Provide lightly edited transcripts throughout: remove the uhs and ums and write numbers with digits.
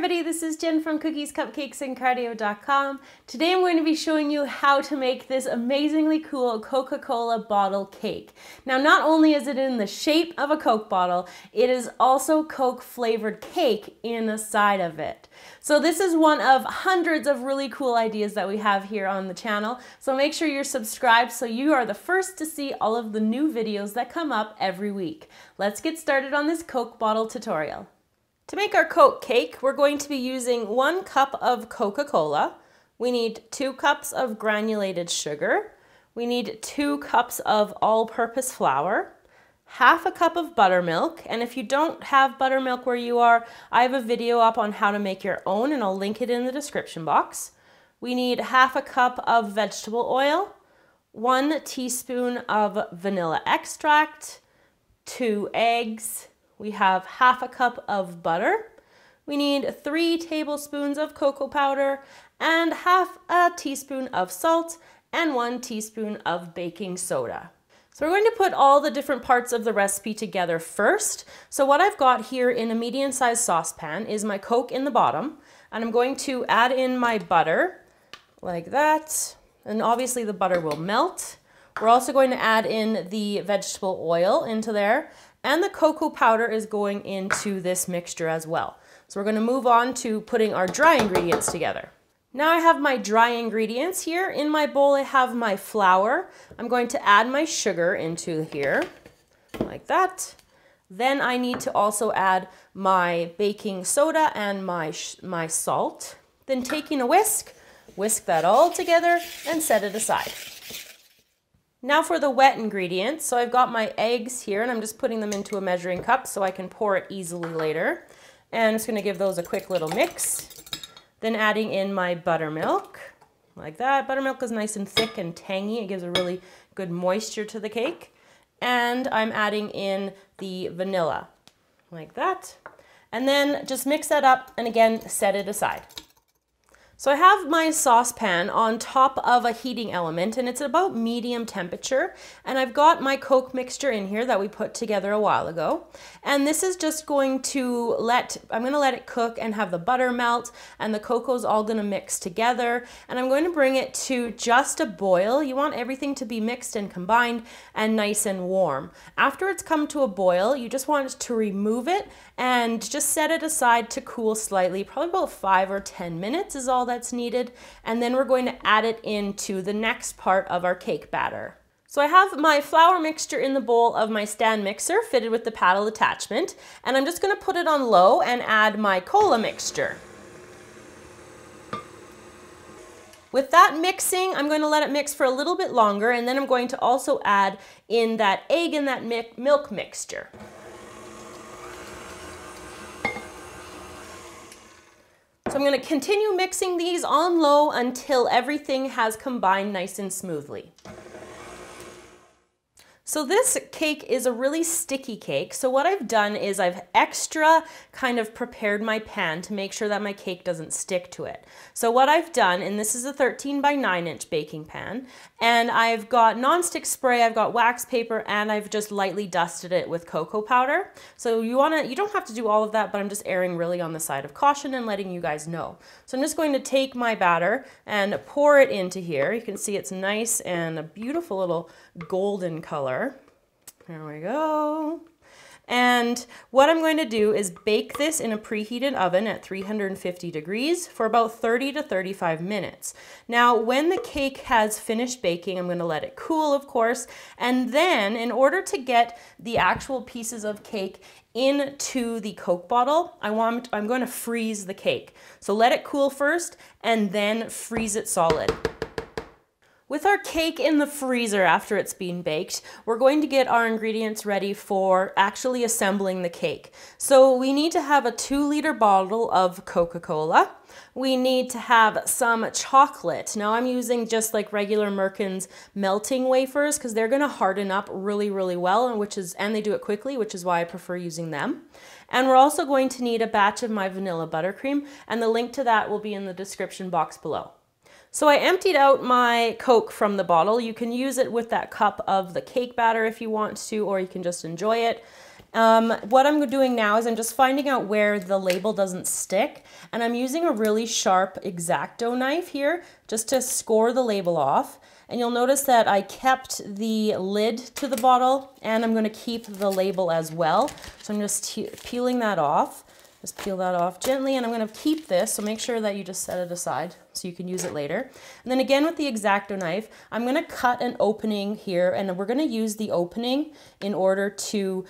everybody, this is Jen from Cookies, Cupcakes, and Cardio.com. Today I'm going to be showing you how to make this amazingly cool Coca Cola bottle cake. Now, not only is it in the shape of a Coke bottle, it is also Coke flavored cake inside of it. So this is one of hundreds of really cool ideas that we have here on the channel. So make sure you're subscribed so you are the first to see all of the new videos that come up every week. Let's get started on this Coke bottle tutorial. To make our Coke cake, we're going to be using 1 cup of Coca Cola. We need 2 cups of granulated sugar. We need 2 cups of all-purpose flour, half a cup of buttermilk, and if you don't have buttermilk where you are, I have a video up on how to make your own and I'll link it in the description box. We need half a cup of vegetable oil, 1 teaspoon of vanilla extract, 2 eggs. We have half a cup of butter. We need 3 tablespoons of cocoa powder and half a teaspoon of salt and 1 teaspoon of baking soda. So we're going to put all the different parts of the recipe together first. So what I've got here in a medium-sized saucepan is my Coke in the bottom, and I'm going to add in my butter like that. And obviously the butter will melt. We're also going to add in the vegetable oil into there. And the cocoa powder is going into this mixture as well. So we're going to move on to putting our dry ingredients together. Now I have my dry ingredients here. In my bowl I have my flour. I'm going to add my sugar into here, like that. Then I need to also add my baking soda and my salt. Then taking a whisk that all together and set it aside. Now for the wet ingredients. So I've got my eggs here and I'm just putting them into a measuring cup so I can pour it easily later. And I'm just going to give those a quick little mix. Then adding in my buttermilk, like that. Buttermilk is nice and thick and tangy. It gives a really good moisture to the cake. And I'm adding in the vanilla, like that. And then just mix that up and again, set it aside. So I have my saucepan on top of a heating element and it's about medium temperature, and I've got my Coke mixture in here that we put together a while ago, and this is just going to I'm going to let it cook and have the butter melt and the cocoa's all going to mix together, and I'm going to bring it to just a boil. You want everything to be mixed and combined and nice and warm. After it's come to a boil, you just want to remove it and just set it aside to cool slightly, probably about 5 or 10 minutes is all that's needed, and then we're going to add it into the next part of our cake batter. So I have my flour mixture in the bowl of my stand mixer fitted with the paddle attachment, and I'm just going to put it on low and add my cola mixture. With that mixing, I'm going to let it mix for a little bit longer, and then I'm going to also add in that egg and that milk mixture. So I'm going to continue mixing these on low until everything has combined nice and smoothly. So this cake is a really sticky cake. So what I've done is I've extra kind of prepared my pan to make sure that my cake doesn't stick to it. So what I've done, and this is a 13 by 9 inch baking pan, and I've got nonstick spray, I've got wax paper, and I've just lightly dusted it with cocoa powder. So you don't have to do all of that, but I'm just erring really on the side of caution and letting you guys know. So I'm just going to take my batter and pour it into here. You can see it's nice and a beautiful little golden color. There we go. And what I'm going to do is bake this in a preheated oven at 350 degrees for about 30 to 35 minutes. Now, when the cake has finished baking, I'm going to let it cool, of course, and then in order to get the actual pieces of cake into the Coke bottle, I'm going to freeze the cake. So let it cool first and then freeze it solid. With our cake in the freezer after it's been baked, we're going to get our ingredients ready for actually assembling the cake. So we need to have a 2-liter bottle of Coca Cola. We need to have some chocolate. Now I'm using just like regular Merkin's melting wafers because they're going to harden up really, really well, and they do it quickly, which is why I prefer using them. And we're also going to need a batch of my vanilla buttercream, and the link to that will be in the description box below. So I emptied out my Coke from the bottle. You can use it with that cup of the cake batter if you want to, or you can just enjoy it. What I'm doing now is I'm just finding out where the label doesn't stick, and I'm using a really sharp X-Acto knife here just to score the label off. And you'll notice that I kept the lid to the bottle, and I'm going to keep the label as well. So I'm just peeling that off. Just peel that off gently, and I'm going to keep this, so make sure that you just set it aside so you can use it later. And then again with the X-Acto knife, I'm going to cut an opening here, and we're going to use the opening in order to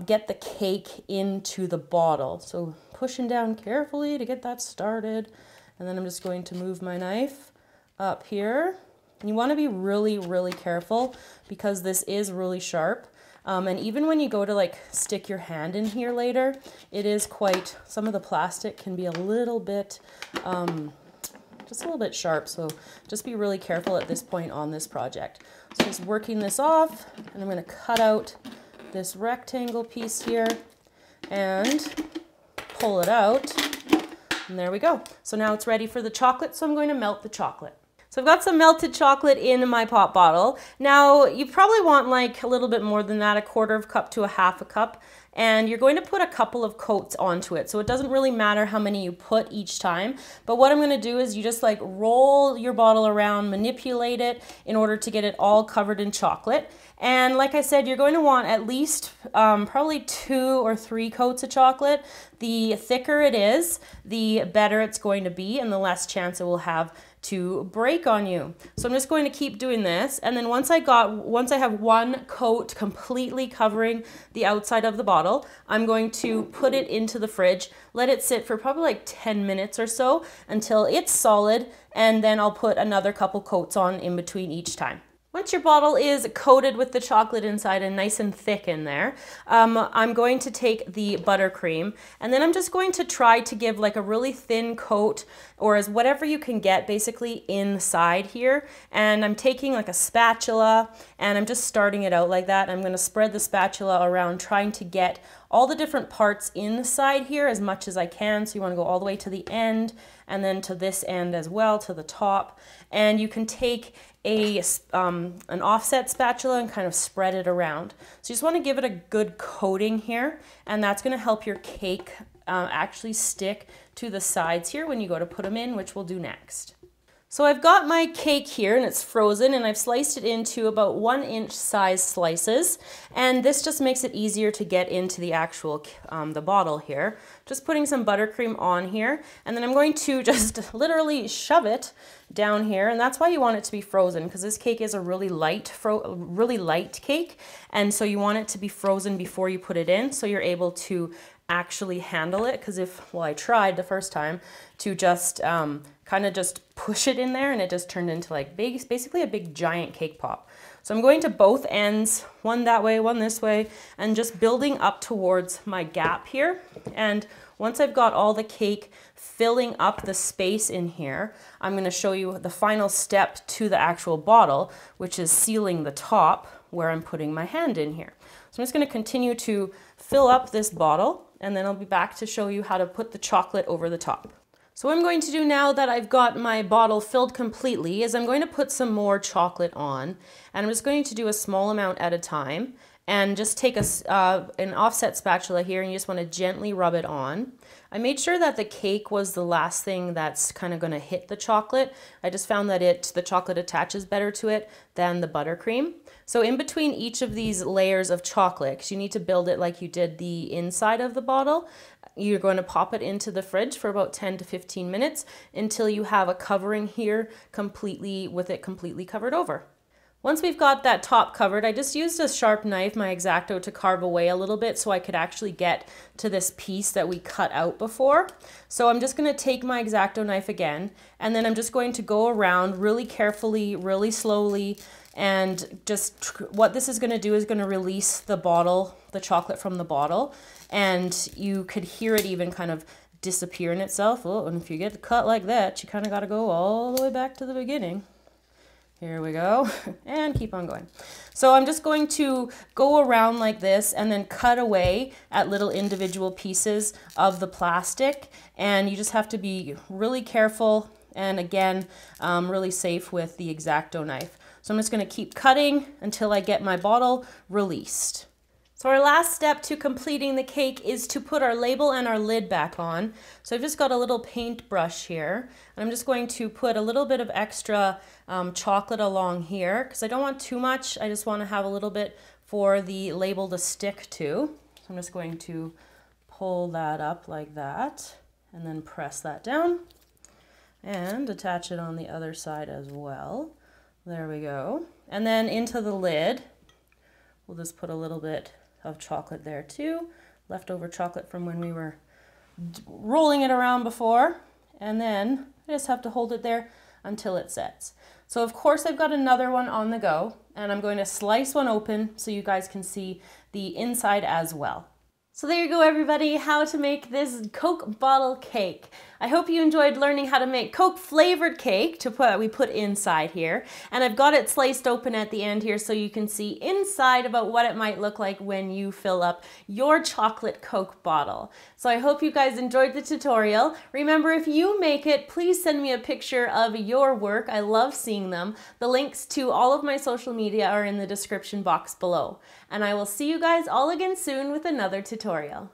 get the cake into the bottle. So pushing down carefully to get that started, and then I'm just going to move my knife up here. And you want to be really, really careful because this is really sharp. And even when you go to like stick your hand in here later, it is quite, some of the plastic can be a little bit, just a little bit sharp. So just be really careful at this point on this project. So just working this off, and I'm going to cut out this rectangle piece here and pull it out. And there we go. So now it's ready for the chocolate. So I'm going to melt the chocolate. So I've got some melted chocolate in my pop bottle. Now you probably want like a little bit more than that, 1/4 cup to 1/2 cup. And you're going to put a couple of coats onto it. So it doesn't really matter how many you put each time. But what I'm going to do is you just like roll your bottle around, manipulate it in order to get it all covered in chocolate. And like I said, you're going to want at least probably 2 or 3 coats of chocolate. The thicker it is, the better it's going to be and the less chance it will have to break on you. So I'm just going to keep doing this, and then once I have 1 coat completely covering the outside of the bottle, I'm going to put it into the fridge, let it sit for probably like 10 minutes or so until it's solid, and then I'll put another couple coats on in between each time. Once your bottle is coated with the chocolate inside and nice and thick in there, I'm going to take the buttercream, and then I'm just going to try to give like a really thin coat, or as whatever you can get basically inside here. And I'm taking like a spatula, and I'm just starting it out like that. I'm going to spread the spatula around, trying to get all the different parts inside here as much as I can. So you want to go all the way to the end, and then to this end as well, to the top. And you can take an offset spatula and kind of spread it around. So you just want to give it a good coating here, and that's going to help your cake actually stick to the sides here when you go to put them in, which we'll do next. So I've got my cake here, and it's frozen, and I've sliced it into about 1-inch size slices, and this just makes it easier to get into the actual the bottle here. Just putting some buttercream on here, and then I'm going to just literally shove it down here, and that's why you want it to be frozen, because this cake is a really light cake, and so you want it to be frozen before you put it in, so you're able to actually handle it. Because I tried the first time to just kind of just push it in there, and it just turned into like basically a big giant cake pop. So I'm going to both ends, one that way, one this way, and just building up towards my gap here. And once I've got all the cake filling up the space in here, I'm going to show you the final step to the actual bottle, which is sealing the top where I'm putting my hand in here. So I'm just going to continue to fill up this bottle, and then I'll be back to show you how to put the chocolate over the top. So what I'm going to do now that I've got my bottle filled completely is I'm going to put some more chocolate on, and I'm just going to do a small amount at a time, and just take an offset spatula here, and you just want to gently rub it on. I made sure that the cake was the last thing that's kind of going to hit the chocolate. I just found that the chocolate attaches better to it than the buttercream. So in between each of these layers of chocolate, 'cause you need to build it like you did the inside of the bottle, you're going to pop it into the fridge for about 10 to 15 minutes until you have a covering here completely covered over. Once we've got that top covered, I just used a sharp knife, my X-Acto, to carve away a little bit so I could actually get to this piece that we cut out before. So I'm just going to take my X-Acto knife again, and then I'm just going to go around really carefully, really slowly, and just what this is going to do is going to release the chocolate from the bottle, and you could hear it even kind of disappear in itself. Oh, and if you get cut like that, you kind of got to go all the way back to the beginning. Here we go, and keep on going. So I'm just going to go around like this and then cut away at little individual pieces of the plastic, and you just have to be really careful and again, really safe with the X-Acto knife. So I'm just going to keep cutting until I get my bottle released. So our last step to completing the cake is to put our label and our lid back on. So I've just got a little paintbrush here, and I'm just going to put a little bit of extra chocolate along here because I don't want too much. I just want to have a little bit for the label to stick to. So I'm just going to pull that up like that and then press that down and attach it on the other side as well. There we go. And then into the lid, we'll just put a little bit of chocolate there too, leftover chocolate from when we were rolling it around before, and then I just have to hold it there until it sets. So of course I've got another one on the go, and I'm going to slice one open so you guys can see the inside as well. So there you go, everybody, how to make this Coke bottle cake. I hope you enjoyed learning how to make Coke flavored cake we put inside here. And I've got it sliced open at the end here so you can see inside about what it might look like when you fill up your chocolate Coke bottle. So I hope you guys enjoyed the tutorial. Remember, if you make it, please send me a picture of your work. I love seeing them. The links to all of my social media are in the description box below. And I will see you guys all again soon with another tutorial.